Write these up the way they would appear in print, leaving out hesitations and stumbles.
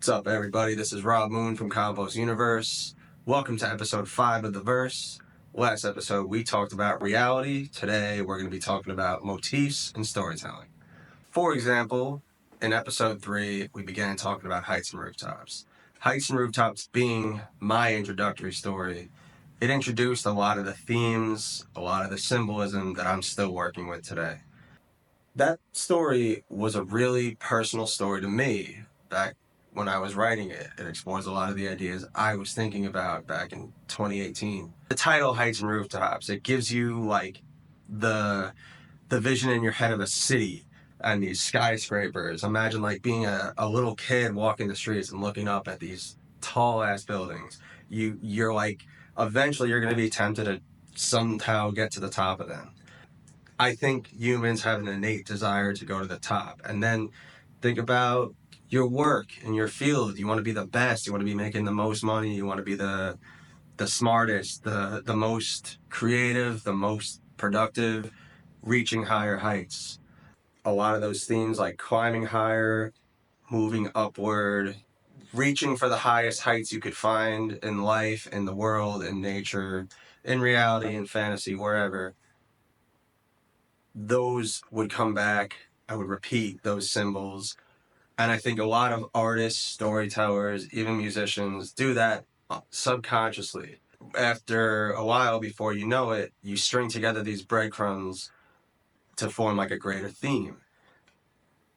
What's up, everybody? This is Rob Moon from Compost Universe. Welcome to episode 5 of The Verse. Last episode, we talked about reality. Today, we're going to be talking about motifs and storytelling. For example, in episode 3, we began talking about heights and rooftops. Heights and rooftops being my introductory story, it introduced a lot of the themes, a lot of the symbolism that I'm still working with today. That story was a really personal story to me back when I was writing it. It explores a lot of the ideas I was thinking about back in 2018. The title Heights and Rooftops, it gives you like the vision in your head of a city and these skyscrapers. Imagine like being a little kid walking the streets and looking up at these tall ass buildings. You're like, eventually you're going to be tempted to somehow get to the top of them. I think humans have an innate desire to go to the top. And then think about your work in your field. You want to be the best. You want to be making the most money. You want to be the smartest, the most creative, the most productive, reaching higher heights. A lot of those themes like climbing higher, moving upward, reaching for the highest heights you could find in life, in the world, in nature, in reality, in fantasy, wherever. Those would come back. I would repeat those symbols. And I think a lot of artists, storytellers, even musicians do that subconsciously. After a while, before you know it, you string together these breadcrumbs to form like a greater theme.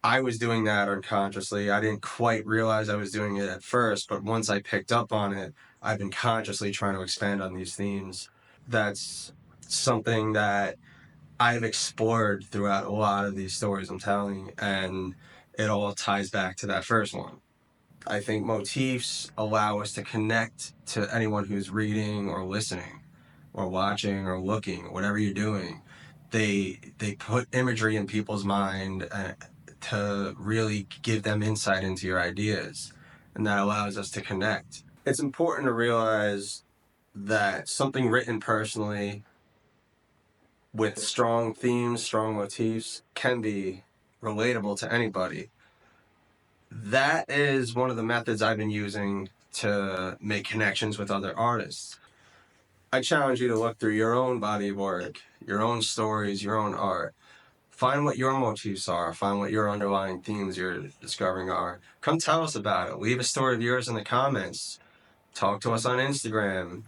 I was doing that unconsciously. I didn't quite realize I was doing it at first, but once I picked up on it, I've been consciously trying to expand on these themes. That's something that I've explored throughout a lot of these stories I'm telling, and it all ties back to that first one. I think motifs allow us to connect to anyone who's reading or listening or watching or looking, whatever you're doing. They put imagery in people's mind to really give them insight into your ideas, and that allows us to connect. It's important to realize that something written personally with strong themes, strong motifs, can be relatable to anybody. That is one of the methods I've been using to make connections with other artists. I challenge you to look through your own body of work, your own stories, your own art. Find what your motifs are. Find what your underlying themes you're discovering are. Come tell us about it. Leave a story of yours in the comments. Talk to us on Instagram.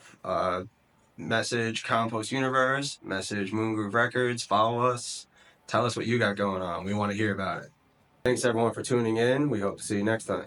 Message Compost Universe, message Moon Groove Records, follow us, tell us what you got going on. We want to hear about it. Thanks everyone for tuning in. We hope to see you next time.